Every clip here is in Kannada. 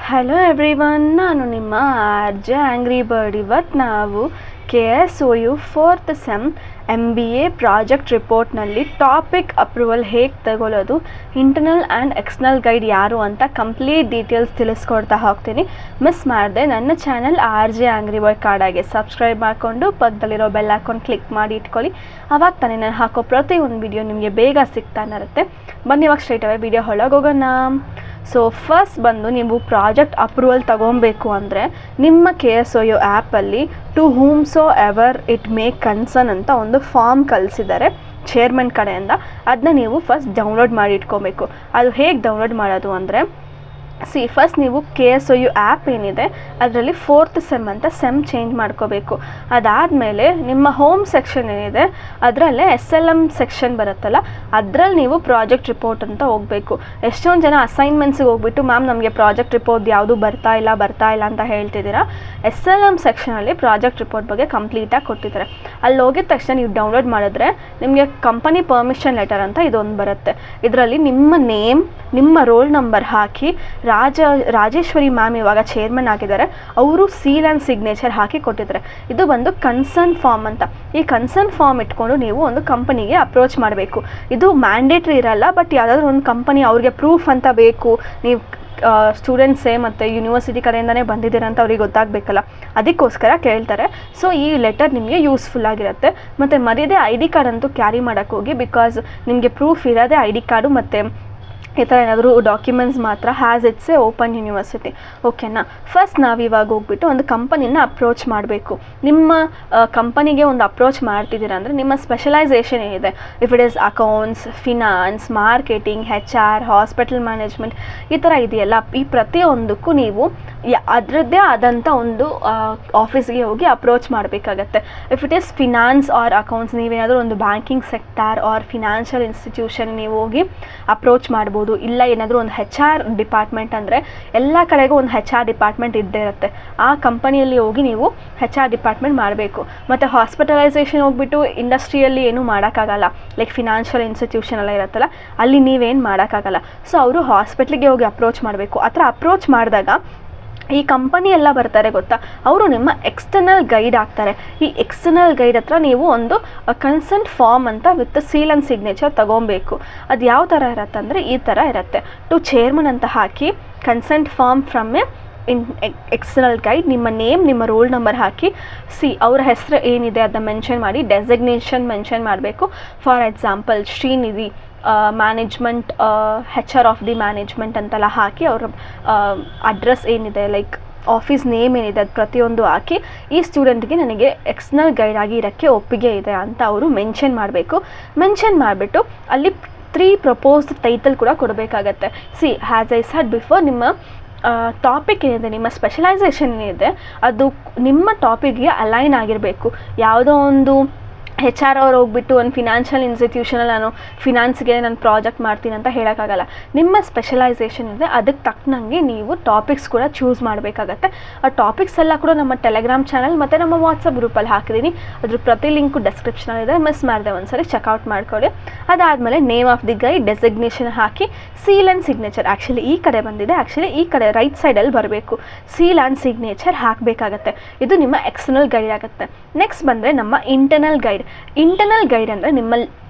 ಹಲೋ ಎವ್ರಿವನ್, ನಾನು ನಿಮ್ಮ ಆರ್ ಜೆ ಆಂಗ್ರಿ ಬರ್ಡ್. ಇವತ್ತು ನಾವು KSOU 4th sem MBA project ರಿಪೋರ್ಟ್ನಲ್ಲಿ ಟಾಪಿಕ್ ಅಪ್ರೂವಲ್ ಹೇಗೆ ತಗೊಳ್ಳೋದು, ಇಂಟರ್ನಲ್ ಆ್ಯಂಡ್ ಎಕ್ಸ್ಟರ್ನಲ್ ಗೈಡ್ ಯಾರು ಅಂತ ಕಂಪ್ಲೀಟ್ ಡೀಟೇಲ್ಸ್ ತಿಳಿಸ್ಕೊಡ್ತಾ ಹೋಗ್ತೀನಿ. ಮಿಸ್ ಮಾಡಿದೆ ನನ್ನ channel R J Angry Bird ಕಾರ್ಡಾಗೆ ಸಬ್ಸ್ಕ್ರೈಬ್ ಮಾಡಿಕೊಂಡು ಪಕ್ಕದಲ್ಲಿರೋ ಬೆಲ್ ಐಕಾನ್ ಕ್ಲಿಕ್ ಮಾಡಿ ಇಟ್ಕೊಳ್ಳಿ. ಆವಾಗ ತಾನೇ ನಾನು ಹಾಕೋ ಪ್ರತಿಯೊಂದು ವಿಡಿಯೋ ನಿಮಗೆ ಬೇಗ ಸಿಗ್ತಾನೆ ಇರುತ್ತೆ. ಬನ್ನಿ ಇವಾಗ ಸ್ಟ್ರೈಟ್ ಅವೇ ವಿಡಿಯೋ ಒಳಗೋಗೋಣ. ಸೊ ಫಸ್ಟ್ ಬಂದು ನೀವು ಪ್ರಾಜೆಕ್ಟ್ ಅಪ್ರೂವಲ್ ತಗೊಬೇಕು ಅಂದರೆ ನಿಮ್ಮ KSOU ಆ್ಯಪಲ್ಲಿ to whomsoever it may concern ಅಂತ ಒಂದು ಫಾರ್ಮ್ ಕಳಿಸಿದ್ದಾರೆ ಚೇರ್ಮನ್ ಕಡೆಯಿಂದ. ಅದನ್ನ ನೀವು ಫಸ್ಟ್ ಡೌನ್ಲೋಡ್ ಮಾಡಿ ಇಟ್ಕೊಬೇಕು. ಅದು ಹೇಗೆ ಡೌನ್ಲೋಡ್ ಮಾಡೋದು ಅಂದರೆ, ಫಸ್ಟ್ ನೀವು KSOU ಆ್ಯಪ್ ಏನಿದೆ ಅದರಲ್ಲಿ 4th ಸೆಮ್ ಅಂತ ಸೆಮ್ ಚೇಂಜ್ ಮಾಡ್ಕೋಬೇಕು. ಅದಾದಮೇಲೆ ನಿಮ್ಮ ಹೋಮ್ ಸೆಕ್ಷನ್ ಏನಿದೆ ಅದರಲ್ಲೇ SLM ಸೆಕ್ಷನ್ ಬರುತ್ತಲ್ಲ, ಅದರಲ್ಲಿ ನೀವು ಪ್ರಾಜೆಕ್ಟ್ ರಿಪೋರ್ಟ್ ಅಂತ ಹೋಗಬೇಕು. ಎಷ್ಟೊಂದು ಜನ ಅಸೈನ್ಮೆಂಟ್ಸಿಗೆ ಹೋಗ್ಬಿಟ್ಟು ಮ್ಯಾಮ್ ನಮಗೆ ಪ್ರಾಜೆಕ್ಟ್ ರಿಪೋರ್ಟ್ ಯಾವುದು ಬರ್ತಾ ಇಲ್ಲ ಅಂತ ಹೇಳ್ತಿದ್ದೀರಾ. SLM ಸೆಕ್ಷನಲ್ಲಿ ಪ್ರಾಜೆಕ್ಟ್ ರಿಪೋರ್ಟ್ ಬಗ್ಗೆ ಕಂಪ್ಲೀಟಾಗಿ ಕೊಟ್ಟಿದ್ದಾರೆ. ಅಲ್ಲಿ ಹೋಗಿದ ತಕ್ಷಣ ನೀವು ಡೌನ್ಲೋಡ್ ಮಾಡಿದ್ರೆ ನಿಮಗೆ ಕಂಪನಿ ಪರ್ಮಿಷನ್ ಲೆಟರ್ ಅಂತ ಇದೊಂದು ಬರುತ್ತೆ. ಇದರಲ್ಲಿ ನಿಮ್ಮ ನೇಮ್, ನಿಮ್ಮ ರೋಲ್ ನಂಬರ್ ಹಾಕಿ ರಾಜೇಶ್ವರಿ ಮ್ಯಾಮ್ ಇವಾಗ ಚೇರ್ಮನ್ ಆಗಿದ್ದಾರೆ, ಅವರು ಸೀಲ್ ಆ್ಯಂಡ್ ಸಿಗ್ನೇಚರ್ ಹಾಕಿ ಕೊಟ್ಟಿದ್ದಾರೆ. ಇದು ಬಂದು ಕನ್ಸರ್ನ್ ಫಾರ್ಮ್ ಅಂತ. ಈ ಕನ್ಸರ್ನ್ ಫಾರ್ಮ್ ಇಟ್ಕೊಂಡು ನೀವು ಒಂದು ಕಂಪನಿಗೆ ಅಪ್ರೋಚ್ ಮಾಡಬೇಕು. ಇದು ಮ್ಯಾಂಡೇಟ್ರಿ ಇರಲ್ಲ, ಬಟ್ ಯಾವುದಾದ್ರೂ ಒಂದು ಕಂಪನಿ ಅವ್ರಿಗೆ ಪ್ರೂಫ್ ಅಂತ ಬೇಕು, ನೀವು ಸ್ಟೂಡೆಂಟ್ಸೇ ಮತ್ತು ಯೂನಿವರ್ಸಿಟಿ ಕಡೆಯಿಂದನೇ ಬಂದಿದ್ದೀರ ಅಂತ ಅವ್ರಿಗೆ ಗೊತ್ತಾಗಬೇಕಲ್ಲ, ಅದಕ್ಕೋಸ್ಕರ ಕೇಳ್ತಾರೆ. ಸೊ ಈ ಲೆಟರ್ ನಿಮಗೆ ಯೂಸ್ಫುಲ್ ಆಗಿರುತ್ತೆ. ಮತ್ತು ಮರೀದೆ ID ಕಾರ್ಡ್ ಅಂತೂ ಕ್ಯಾರಿ ಮಾಡೋಕ್ಕೆ ಹೋಗಿ, ಬಿಕಾಸ್ ನಿಮಗೆ ಪ್ರೂಫ್ ಇರೋದೇ ID ಕಾರ್ಡು ಮತ್ತು ಈ ಥರ ಏನಾದರೂ ಡಾಕ್ಯುಮೆಂಟ್ಸ್ ಮಾತ್ರ, has its A open university. ಓಕೆನಾ? ಫಸ್ಟ್ ನಾವು ಇವಾಗ ಹೋಗ್ಬಿಟ್ಟು ಒಂದು ಕಂಪನಿನ ಅಪ್ರೋಚ್ ಮಾಡಬೇಕು. ನಿಮ್ಮ ಕಂಪನಿಗೆ ಒಂದು ಅಪ್ರೋಚ್ ಮಾಡ್ತಿದ್ದೀರ ಅಂದರೆ ನಿಮ್ಮ ಸ್ಪೆಷಲೈಸೇಷನ್ ಏನಿದೆ, if it is accounts, finance, marketing, HR, hospital management, ಈ ಥರ ಇದೆಯಲ್ಲ, ಈ ಪ್ರತಿಯೊಂದಕ್ಕೂ ನೀವು ಅದರದ್ದೇ ಆದಂಥ ಒಂದು ಆಫೀಸ್ಗೆ ಹೋಗಿ ಅಪ್ರೋಚ್ ಮಾಡಬೇಕಾಗತ್ತೆ. If it is finance or accounts, ನೀವೇನಾದರೂ ಒಂದು banking sector or financial institution ನೀವು ಹೋಗಿ ಅಪ್ರೋಚ್ ಮಾಡ್ಬೋದು. ಇಲ್ಲ ಏನಾದರೂ ಒಂದು HR ಡಿಪಾರ್ಟ್ಮೆಂಟ್ ಅಂದರೆ ಎಲ್ಲ ಕಡೆಗೂ ಒಂದು HR ಡಿಪಾರ್ಟ್ಮೆಂಟ್ ಇದ್ದೇ ಇರುತ್ತೆ. ಆ ಕಂಪನಿಯಲ್ಲಿ ಹೋಗಿ ನೀವು HR ಡಿಪಾರ್ಟ್ಮೆಂಟ್ ಮಾಡಬೇಕು. ಮತ್ತು ಹಾಸ್ಪಿಟಲೈಸೇಷನ್ ಹೋಗ್ಬಿಟ್ಟು ಇಂಡಸ್ಟ್ರಿಯಲ್ಲಿ ಏನೂ ಮಾಡೋಕ್ಕಾಗಲ್ಲ, ಲೈಕ್ ಫಿನಾನ್ಷಿಯಲ್ ಇನ್ಸ್ಟಿಟ್ಯೂಷನ್ ಎಲ್ಲ ಇರುತ್ತಲ್ಲ, ಅಲ್ಲಿ ನೀವೇನು ಮಾಡೋಕ್ಕಾಗಲ್ಲ. ಸೊ ಅವರು ಹಾಸ್ಪಿಟ್ಲಿಗೆ ಹೋಗಿ ಅಪ್ರೋಚ್ ಮಾಡಬೇಕು. ಆ ಥರ ಅಪ್ರೋಚ್ ಮಾಡಿದಾಗ ಈ ಕಂಪನಿ ಎಲ್ಲ ಬರ್ತಾರೆ ಗೊತ್ತಾ, ಅವರು ನಿಮ್ಮ ಎಕ್ಸ್ಟರ್ನಲ್ ಗೈಡ್ ಆಗ್ತಾರೆ. ಈ ಎಕ್ಸ್ಟರ್ನಲ್ ಗೈಡ್ ಹತ್ರ ನೀವು ಒಂದು ಕನ್ಸೆಂಟ್ ಫಾರ್ಮ್ ಅಂತ ವಿತ್ ಸೀಲ್ ಆ್ಯಂಡ್ ಸಿಗ್ನೇಚರ್ ತಗೊಬೇಕು. ಅದು ಯಾವ ಥರ ಇರುತ್ತೆ ಅಂದರೆ ಈ ಥರ ಇರುತ್ತೆ. ಟು ಚೇರ್ಮನ್ ಅಂತ ಹಾಕಿ consent form from external guide, ನಿಮ್ಮ ನೇಮ್, ನಿಮ್ಮ ರೋಲ್ ನಂಬರ್ ಹಾಕಿ, ಅವರ ಹೆಸರು ಏನಿದೆ ಅದನ್ನ ಮೆನ್ಷನ್ ಮಾಡಿ, ಡೆಸಿಗ್ನೇಷನ್ ಮೆನ್ಷನ್ ಮಾಡಬೇಕು. For example Srinidhi management, HR of the management ಅಂತೆಲ್ಲ ಹಾಕಿ, ಅವರ ಅಡ್ರೆಸ್ ಏನಿದೆ, ಲೈಕ್ ಆಫೀಸ್ ನೇಮ್ ಏನಿದೆ, ಅದು ಪ್ರತಿಯೊಂದು ಹಾಕಿ, ಈ ಸ್ಟೂಡೆಂಟ್ಗೆ ನನಗೆ ಎಕ್ಸ್ಟರ್ನಲ್ ಗೈಡ್ ಆಗಿ ಇರೋಕ್ಕೆ ಒಪ್ಪಿಗೆ ಇದೆ ಅಂತ ಅವರು ಮೆನ್ಷನ್ ಮಾಡಬೇಕು. ಮೆನ್ಷನ್ ಮಾಡಿಬಿಟ್ಟು ಅಲ್ಲಿ 3 ಪ್ರಪೋಸ್ಡ್ ಟೈಟಲ್ ಕೂಡ ಕೊಡಬೇಕಾಗತ್ತೆ. ಹ್ಯಾಸ್ ಐ ಸೆಡ್ ಬಿಫೋರ್, ನಿಮ್ಮ ಟಾಪಿಕ್ ಏನಿದೆ, ನಿಮ್ಮ ಸ್ಪೆಷಲೈಸೇಷನ್ ಏನಿದೆ, ಅದು ನಿಮ್ಮ ಟಾಪಿಕ್ಗೆ ಅಲೈನ್ ಆಗಿರಬೇಕು. ಯಾವುದೋ ಒಂದು HR ಅವ್ರು ಹೋಗ್ಬಿಟ್ಟು ಒಂದು ಫಿನಾನ್ಷಿಯಲ್ ಇನ್ಸ್ಟಿಟ್ಯೂಷನಲ್ಲಿ ನಾನು ಫಿನಾನ್ಸ್ಗೆ ನಾನು ಪ್ರಾಜೆಕ್ಟ್ ಮಾಡ್ತೀನಿ ಅಂತ ಹೇಳೋಕ್ಕಾಗಲ್ಲ. ನಿಮ್ಮ ಸ್ಪೆಷಲೈಸೇಷನ್ ಇದೆ, ಅದಕ್ಕೆ ತಕ್ಕನಂಗೆ ನೀವು ಟಾಪಿಕ್ಸ್ ಕೂಡ ಚೂಸ್ ಮಾಡಬೇಕಾಗತ್ತೆ. ಆ ಟಾಪಿಕ್ಸ್ ಎಲ್ಲ ಕೂಡ ನಮ್ಮ ಟೆಲಿಗ್ರಾಮ್ ಚಾನಲ್ ಮತ್ತು ನಮ್ಮ ವಾಟ್ಸಪ್ ಗ್ರೂಪಲ್ಲಿ ಹಾಕಿದ್ದೀನಿ. ಅದ್ರ ಪ್ರತಿ ಲಿಂಕು ಡೆಸ್ಕ್ರಿಪ್ಷನಲ್ಲಿದೆ, ಮಿಸ್ ಮಾಡಿದೆ ಒಂದ್ಸರಿ ಚೆಕ್ಔಟ್ ಮಾಡ್ಕೊಳ್ಳಿ. ಅದಾದಮೇಲೆ name of the guide, designation hockey, seal and signature, actually ಈ ಕಡೆ ಬಂದಿದೆ, ಆ್ಯಕ್ಚುಲಿ ಈ ಕಡೆ ರೈಟ್ ಸೈಡಲ್ಲಿ ಬರಬೇಕು. ಸೀಲ್ ಆ್ಯಂಡ್ ಸಿಗ್ನೇಚರ್ ಹಾಕಬೇಕಾಗತ್ತೆ. ಇದು ನಿಮ್ಮ ಎಕ್ಸ್ಟರ್ನಲ್ ಗೈಡ್ ಆಗುತ್ತೆ. ನೆಕ್ಸ್ಟ್ ಬಂದರೆ ನಮ್ಮ ಇಂಟರ್ನಲ್ ಗೈಡ್. ಇಂಟರ್ನಲ್ ಗೈಡ್ ಅಂದರೆ ನಿಮ್ಮ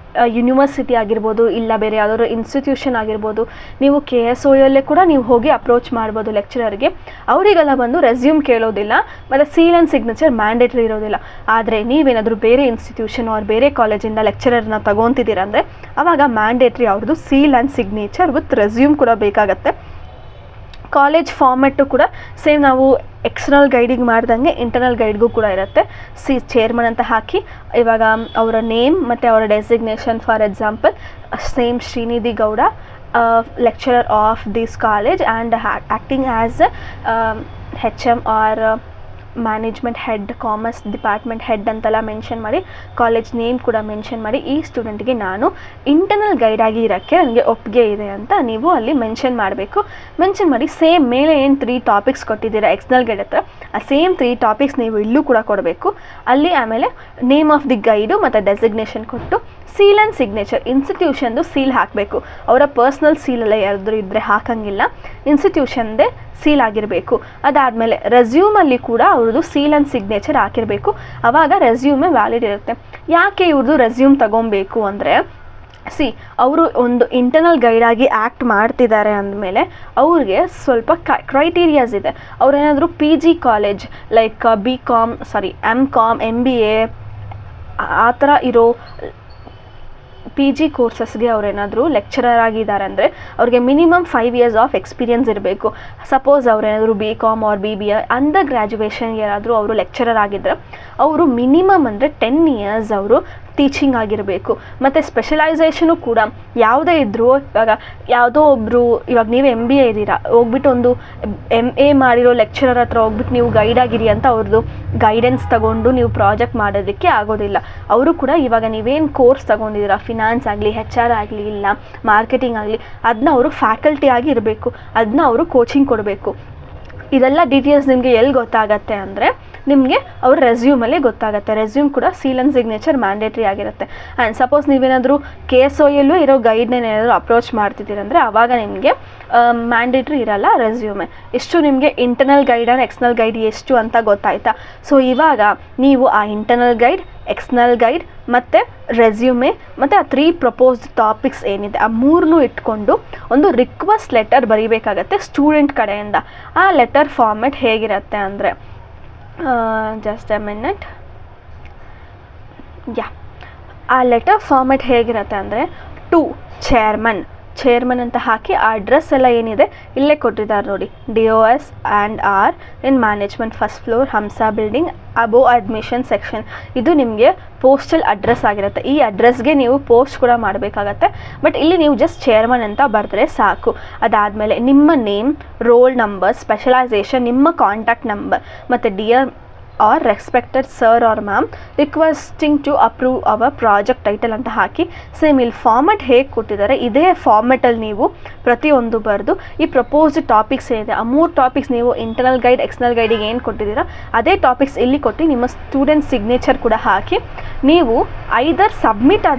ಯೂನಿವರ್ಸಿಟಿ ಆಗಿರ್ಬೋದು, ಇಲ್ಲ ಬೇರೆ ಯಾವುದಾದ್ರು ಇನ್ಸ್ಟಿಟ್ಯೂಷನ್ ಆಗಿರ್ಬೋದು, ನೀವು KSOUಲ್ಲೇ ಕೂಡ ನೀವು ಹೋಗಿ ಅಪ್ರೋಚ್ ಮಾಡ್ಬೋದು ಲೆಕ್ಚರರ್ಗೆ. ಅವರಿಗೆಲ್ಲ ಬಂದು ರೆಸ್ಯೂಮ್ ಕೇಳೋದಿಲ್ಲ ಮತ್ತು ಸೀಲ್ ಆ್ಯಂಡ್ ಸಿಗ್ನೇಚರ್ ಮ್ಯಾಂಡೇಟ್ರಿ ಇರೋದಿಲ್ಲ. ಆದರೆ ನೀವೇನಾದರೂ ಬೇರೆ ಇನ್ಸ್ಟಿಟ್ಯೂಷನ್ ಅವ್ರು ಬೇರೆ ಕಾಲೇಜಿಂದ ಲೆಕ್ಚರರ್ನ ತಗೊತಿದ್ದೀರ ಅಂದರೆ ಆವಾಗ ಮ್ಯಾಂಡೇಟ್ರಿ ಅವ್ರದ್ದು seal and signature with resume ಕೂಡ ಬೇಕಾಗತ್ತೆ. ಕಾಲೇಜ್ ಫಾರ್ಮೆಟ್ಟು ಕೂಡ ಸೇಮ್ ನಾವು ಎಕ್ಸ್ಟರ್ನಲ್ ಗೈಡಿಗೆ ಮಾಡ್ದಂಗೆ ಇಂಟರ್ನಲ್ ಗೈಡ್ಗೂ ಕೂಡ ಇರುತ್ತೆ. ಚೇರ್ಮನ್ ಅಂತ ಹಾಕಿ, ಇವಾಗ ಅವರ ನೇಮ್ ಮತ್ತು ಅವರ designation, for example same Srinidhi Gowda, lecturer of this college and acting as HM or management head, commerce department head ಅಂತೆಲ್ಲ ಮೆನ್ಷನ್ ಮಾಡಿ, ಕಾಲೇಜ್ ನೇಮ್ ಕೂಡ ಮೆನ್ಷನ್ ಮಾಡಿ, ಈ ಸ್ಟೂಡೆಂಟ್ಗೆ ನಾನು ಇಂಟರ್ನಲ್ ಗೈಡಾಗಿ ಇರೋಕ್ಕೆ ನನಗೆ ಒಪ್ಪಿಗೆ ಇದೆ ಅಂತ ನೀವು ಅಲ್ಲಿ ಮೆನ್ಷನ್ ಮಾಡಬೇಕು. ಮೆನ್ಷನ್ ಮಾಡಿ ಸೇಮ್ ಮೇಲೆ ಏನು 3 ಟಾಪಿಕ್ಸ್ ಕೊಟ್ಟಿದ್ದೀರಾ ಎಕ್ಸ್ಟರ್ನಲ್ ಗೈಡ್ ಹತ್ರ, ಆ ಸೇಮ್ 3 ಟಾಪಿಕ್ಸ್ ನೀವು ಇಲ್ಲೂ ಕೂಡ ಕೊಡಬೇಕು. ಅಲ್ಲಿ ಆಮೇಲೆ ನೇಮ್ ಆಫ್ ದಿ ಗೈಡು ಮತ್ತು ಡೆಸಿಗ್ನೇಷನ್ ಕೊಟ್ಟು ಸೀಲ್ ಆ್ಯಂಡ್ ಸಿಗ್ನೇಚರ್, ಇನ್ಸ್ಟಿಟ್ಯೂಷನ್ದು ಸೀಲ್ ಹಾಕಬೇಕು. ಅವರ ಪರ್ಸ್ನಲ್ ಸೀಲೆಲ್ಲ ಯಾರಾದರೂ ಇದ್ದರೆ ಹಾಕಂಗಿಲ್ಲ, ಇನ್ಸ್ಟಿಟ್ಯೂಷನ್ದೇ ಸೀಲ್ ಆಗಿರಬೇಕು. ಅದಾದಮೇಲೆ ರೆಸ್ಯೂಮಲ್ಲಿ ಕೂಡ ಅವ್ರದ್ದು ಸೀಲ್ ಆ್ಯಂಡ್ ಸಿಗ್ನೇಚರ್ ಹಾಕಿರಬೇಕು. ಆವಾಗ ರೆಸ್ಯೂಮೇ ವ್ಯಾಲಿಡ್ ಇರುತ್ತೆ. ಯಾಕೆ ಇವ್ರದ್ದು ರೆಸ್ಯೂಮ್ ತಗೊಬೇಕು ಅಂದರೆ, ಅವರು ಒಂದು ಇಂಟರ್ನಲ್ ಗೈಡಾಗಿ ಆ್ಯಕ್ಟ್ ಮಾಡ್ತಿದ್ದಾರೆ ಅಂದಮೇಲೆ ಅವ್ರಿಗೆ ಸ್ವಲ್ಪ ಕ್ರೈಟೀರಿಯಾಸ್ ಇದೆ. ಅವರೇನಾದರೂ PG college like MCOM MBA ಆ ಥರ ಇರೋ PG ಕೋರ್ಸಸ್ಗೆ ಅವರೇನಾದರೂ ಲೆಕ್ಚರರ್ ಆಗಿದ್ದಾರೆ ಅಂದರೆ ಅವ್ರಿಗೆ ಮಿನಿಮಮ್ 5 ಇಯರ್ಸ್ ಆಫ್ ಎಕ್ಸ್ಪೀರಿಯನ್ಸ್ ಇರಬೇಕು. ಸಪೋಸ್ ಅವರೇನಾದರೂ BCom ಆರ್ BBA ಅಂಡರ್ ಗ್ರ್ಯಾಜುಯೇಷನ್ಗೆ ಯಾರಾದರೂ ಅವರು ಲೆಕ್ಚರರ್ ಆಗಿದ್ದರೆ ಅವರು ಮಿನಿಮಮ್ ಅಂದರೆ 10 ಇಯರ್ಸ್ ಅವರು ಟೀಚಿಂಗ್ ಆಗಿರಬೇಕು. ಮತ್ತು ಸ್ಪೆಷಲೈಸೇಷನು ಕೂಡ ಯಾವುದೇ ಇದ್ದರೂ, ಇವಾಗ ಯಾವುದೋ ಒಬ್ಬರು, ಇವಾಗ ನೀವು MBA ಇದ್ದೀರಾ, ಹೋಗ್ಬಿಟ್ಟು ಒಂದು MA ಮಾಡಿರೋ ಲೆಕ್ಚರರ್ ಹತ್ರ ಹೋಗ್ಬಿಟ್ಟು ನೀವು ಗೈಡ್ ಆಗಿರಿ ಅಂತ ಅವ್ರದ್ದು ಗೈಡೆನ್ಸ್ ತಗೊಂಡು ನೀವು ಪ್ರಾಜೆಕ್ಟ್ ಮಾಡೋದಕ್ಕೆ ಆಗೋದಿಲ್ಲ. ಅವರು ಕೂಡ ಇವಾಗ ನೀವೇನು ಕೋರ್ಸ್ ತಗೊಂಡಿದ್ದೀರಾ, ಫಿನಾನ್ಸ್ ಆಗಲಿ, HR ಆಗಲಿ, ಇಲ್ಲ ಮಾರ್ಕೆಟಿಂಗ್ ಆಗಲಿ, ಅದನ್ನ ಅವರು ಫ್ಯಾಕಲ್ಟಿ ಆಗಿ ಇರಬೇಕು, ಅದನ್ನ ಅವರು ಕೋಚಿಂಗ್ ಕೊಡಬೇಕು. ಇದೆಲ್ಲ ಡೀಟೇಲ್ಸ್ ನಿಮಗೆ ಎಲ್ಲಿ ಗೊತ್ತಾಗತ್ತೆ ಅಂದರೆ ನಿಮಗೆ ಅವ್ರ ರೆಸ್ಯೂಮಲ್ಲಿ ಗೊತ್ತಾಗುತ್ತೆ. ರೆಸ್ಯೂಮ್ ಕೂಡ ಸೀಲ್ ಆ್ಯಂಡ್ ಸಿಗ್ನೇಚರ್ ಮ್ಯಾಂಡೇಟ್ರಿ ಆಗಿರುತ್ತೆ. ಆ್ಯಂಡ್ ಸಪೋಸ್ ನೀವೇನಾದರೂ KSOಯಲ್ಲೂ ಇರೋ ಗೈಡ್ನೇನಾದರೂ ಅಪ್ರೋಚ್ ಮಾಡ್ತಿದ್ದೀರಂದರೆ ಆವಾಗ ನಿಮಗೆ ಮ್ಯಾಂಡೇಟ್ರಿ ಇರಲ್ಲ ರೆಸ್ಯೂಮೆ. ಇಷ್ಟು ನಿಮಗೆ internal guide and external guide ಎಷ್ಟು ಅಂತ ಗೊತ್ತಾಯ್ತಾ? ಸೊ ಇವಾಗ ನೀವು ಆ ಇಂಟರ್ನಲ್ ಗೈಡ್, ಎಕ್ಸ್ಟರ್ನಲ್ ಗೈಡ್ ಮತ್ತು ರೆಸ್ಯೂಮೆ ಮತ್ತು ಆ 3 ಪ್ರಪೋಸ್ಡ್ ಟಾಪಿಕ್ಸ್ ಏನಿದೆ ಆ 3ನೂ ಇಟ್ಕೊಂಡು ಒಂದು ರಿಕ್ವೆಸ್ಟ್ ಲೆಟರ್ ಬರೀಬೇಕಾಗತ್ತೆ ಸ್ಟೂಡೆಂಟ್ ಕಡೆಯಿಂದ. ಆ ಲೆಟರ್ ಫಾರ್ಮೆಟ್ ಹೇಗಿರುತ್ತೆ ಅಂದರೆ, ಜಸ್ಟ್ ಎ ಮಿನಿಟ್, ಆ ಲೆಟರ್ ಫಾರ್ಮೆಟ್ ಹೇಗಿರುತ್ತೆ ಅಂದರೆ, ಟು ಚೇರ್ಮನ್ ಅಂತ ಹಾಕಿ ಆ ಅಡ್ರೆಸ್ ಎಲ್ಲ ಏನಿದೆ ಇಲ್ಲೇ ಕೊಟ್ಟಿದ್ದಾರೆ ನೋಡಿ, DOS and R in management, first floor, Hamsa building, above admission section. ಇದು ನಿಮಗೆ ಪೋಸ್ಟಲ್ ಅಡ್ರೆಸ್ ಆಗಿರುತ್ತೆ. ಈ ಅಡ್ರೆಸ್ಗೆ ನೀವು ಪೋಸ್ಟ್ ಕೂಡ ಮಾಡಬೇಕಾಗತ್ತೆ. ಬಟ್ ಇಲ್ಲಿ ನೀವು ಜಸ್ಟ್ ಚೇರ್ಮನ್ ಅಂತ ಬರೆದ್ರೆ ಸಾಕು. ಅದಾದಮೇಲೆ ನಿಮ್ಮ ನೇಮ್, ರೋಲ್ ನಂಬರ್, ಸ್ಪೆಷಲೈಸೇಷನ್, ನಿಮ್ಮ ಕಾಂಟ್ಯಾಕ್ಟ್ ನಂಬರ್ ಮತ್ತು dear or respected sir or ma'am requesting to approve our project title ಅಂತ ಹಾಕಿ, ಸೇಮ್ ಇಲ್ಲಿ ಫಾರ್ಮೆಟ್ ಹೇಗೆ ಕೊಟ್ಟಿದ್ದಾರೆ ಇದೇ ಫಾರ್ಮೆಟಲ್ಲಿ ನೀವು ಪ್ರತಿಯೊಂದು ಬರೆದು ಈ ಪ್ರಪೋಸ್ಡ್ ಟಾಪಿಕ್ಸ್ ಏನಿದೆ ಆ 3 ಟಾಪಿಕ್ಸ್ ನೀವು ಇಂಟರ್ನಲ್ ಗೈಡ್, ಎಕ್ಸ್ಟರ್ನಲ್ ಗೈಡಿಗೆ ಏನು ಕೊಟ್ಟಿದ್ದೀರಾ ಅದೇ ಟಾಪಿಕ್ಸ್ ಇಲ್ಲಿ ಕೊಟ್ಟು ನಿಮ್ಮ ಸ್ಟೂಡೆಂಟ್ ಸಿಗ್ನೇಚರ್ ಕೂಡ ಹಾಕಿ ನೀವು ಐದರ್ ಸಬ್ಮಿಟ್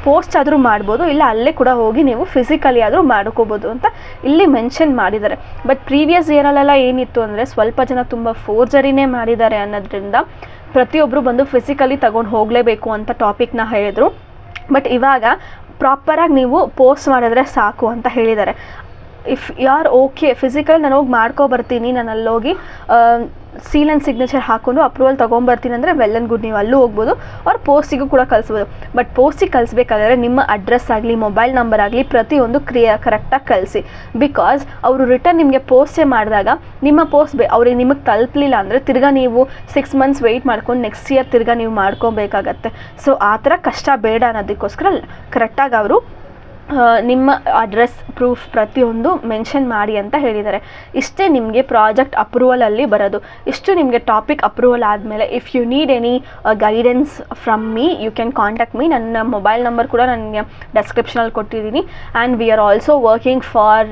ಪೋಸ್ಟ್ ಆದರೂ ಮಾಡ್ಬೋದು, ಇಲ್ಲ ಅಲ್ಲೇ ಕೂಡ ಹೋಗಿ ನೀವು ಫಿಸಿಕಲಿ ಆದರೂ ಮಾಡ್ಕೋಬೋದು ಅಂತ ಇಲ್ಲಿ ಮೆನ್ಷನ್ ಮಾಡಿದ್ದಾರೆ. ಬಟ್ ಪ್ರೀವಿಯಸ್ ಇಯರಲ್ಲೆಲ್ಲ ಏನಿತ್ತು ಅಂದರೆ ಸ್ವಲ್ಪ ಜನ ತುಂಬ ಫೋರ್ಜರಿನೇ ಮಾಡಿದ್ದಾರೆ ಅನ್ನೋದ್ರಿಂದ ಪ್ರತಿಯೊಬ್ಬರು ಬಂದು ಫಿಸಿಕಲಿ ತಗೊಂಡು ಹೋಗಲೇಬೇಕು ಅಂತ ಟಾಪಿಕ್ನ ಹೇಳಿದರು. ಬಟ್ ಇವಾಗ ಪ್ರಾಪರಾಗಿ ನೀವು ಪೋಸ್ಟ್ ಮಾಡಿದ್ರೆ ಸಾಕು ಅಂತ ಹೇಳಿದ್ದಾರೆ. If you are okay physical ನಾನು ಹೋಗಿ ಮಾಡ್ಕೊಬರ್ತೀನಿ, ನಾನು ಅಲ್ಲೋಗಿ ಸೀಲ್ ಆ್ಯಂಡ್ ಸಿಗ್ನೇಚರ್ ಹಾಕ್ಕೊಂಡು ಅಪ್ರೂವಲ್ ತೊಗೊಂಬರ್ತೀನಿ ಅಂದರೆ ವೆಲ್ ಆ್ಯಂಡ್ ಗುಡ್, ನೀವು ಅಲ್ಲೂ ಹೋಗ್ಬೋದು ಅವ್ರು ಪೋಸ್ಟಿಗೂ ಕೂಡ ಕಳಿಸ್ಬೋದು. ಬಟ್ ಪೋಸ್ಟಿಗೆ ಕಳಿಸ್ಬೇಕಾದ್ರೆ ನಿಮ್ಮ ಅಡ್ರೆಸ್ ಆಗಲಿ, ಮೊಬೈಲ್ ನಂಬರ್ ಆಗಲಿ ಪ್ರತಿಯೊಂದು ಕರೆಕ್ಟಾಗಿ ಕಳಿಸಿ. ಬಿಕಾಸ್ ಅವರು ರಿಟರ್ನ್ ನಿಮಗೆ ಪೋಸ್ಟೇ ಮಾಡಿದಾಗ ನಿಮ್ಮ ಪೋಸ್ಟ್ ಅವ್ರಿಗೆ ನಿಮಗೆ ತಲುಪಲಿಲ್ಲ ಅಂದರೆ ತಿರ್ಗಾ ನೀವು 6 ಮಂತ್ಸ್ ವೆಯ್ಟ್ ಮಾಡ್ಕೊಂಡು ನೆಕ್ಸ್ಟ್ ಇಯರ್ ತಿರ್ಗಾ ನೀವು ಮಾಡ್ಕೊಬೇಕಾಗತ್ತೆ. ಸೊ ಆ ಥರ ಕಷ್ಟ ಬೇಡ ಅನ್ನೋದಕ್ಕೋಸ್ಕರ ಕರೆಕ್ಟಾಗಿ ಅವರು ನಿಮ್ಮ ಅಡ್ರೆಸ್ ಪ್ರೂಫ್ ಪ್ರತಿಯೊಂದು ಮೆನ್ಷನ್ ಮಾಡಿ ಅಂತ ಹೇಳಿದ್ದಾರೆ. ಇಷ್ಟೇ ನಿಮಗೆ ಪ್ರಾಜೆಕ್ಟ್ ಅಪ್ರೂವಲಲ್ಲಿ ಬರೋದು. ಇಷ್ಟು ನಿಮಗೆ ಟಾಪಿಕ್ ಅಪ್ರೂವಲ್ ಆದಮೇಲೆ if you need any guidance from me you can contact me. ನನ್ನ ಮೊಬೈಲ್ ನಂಬರ್ ಕೂಡ ನನಗೆ ಡೆಸ್ಕ್ರಿಪ್ಷನಲ್ಲಿ ಕೊಟ್ಟಿದ್ದೀನಿ. And we are also working for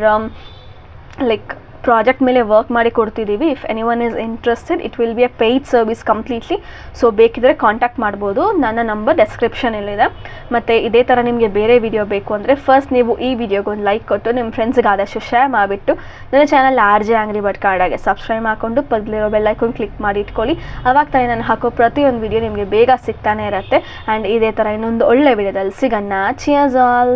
like project ಮೇಲೆ ವರ್ಕ್ ಮಾಡಿ ಕೊಡ್ತಿದ್ದೀವಿ. If any one is interested it will be a paid service completely. So ಬೇಕಿದ್ರೆ ಕಾಂಟ್ಯಾಕ್ಟ್ ಮಾಡ್ಬೋದು. ನನ್ನ ನಂಬರ್ ಡೆಸ್ಕ್ರಿಪ್ಷನಲ್ಲಿದೆ. ಮತ್ತು ಇದೇ ಥರ ನಿಮಗೆ ಬೇರೆ ವಿಡಿಯೋ ಬೇಕು ಅಂದರೆ ಫಸ್ಟ್ ನೀವು ಈ ವಿಡಿಯೋಗೆ ಒಂದು ಲೈಕ್ ಕೊಟ್ಟು ನಿಮ್ಮ ಫ್ರೆಂಡ್ಸ್ಗೆ ಆದಷ್ಟು ಶೇರ್ ಮಾಡಿಬಿಟ್ಟು ನನ್ನ ಚಾನಲ್ RJ Angry Bird ಕನ್ನಡಗೆ ಸಬ್ಸ್ಕ್ರೈಬ್ ಮಾಡಿಕೊಂಡು ಪಕ್ಕದಲ್ಲಿರೋ ಬೆಲ್ ಐಕಾನ್ ಕ್ಲಿಕ್ ಮಾಡಿ ಇಟ್ಕೊಳ್ಳಿ. ಆವಾಗ ತಾನೇ ನಾನು ಹಾಕೋ ಪ್ರತಿಯೊಂದು ವಿಡಿಯೋ ನಿಮಗೆ ಬೇಗ ಸಿಗ್ತಾನೆ ಇರುತ್ತೆ. ಆ್ಯಂಡ್ ಇದೇ ಥರ ಇನ್ನೊಂದು ಒಳ್ಳೆ ವಿಡಿಯೋದಲ್ಲಿ ಸಿಗೋಣ. Cheers all.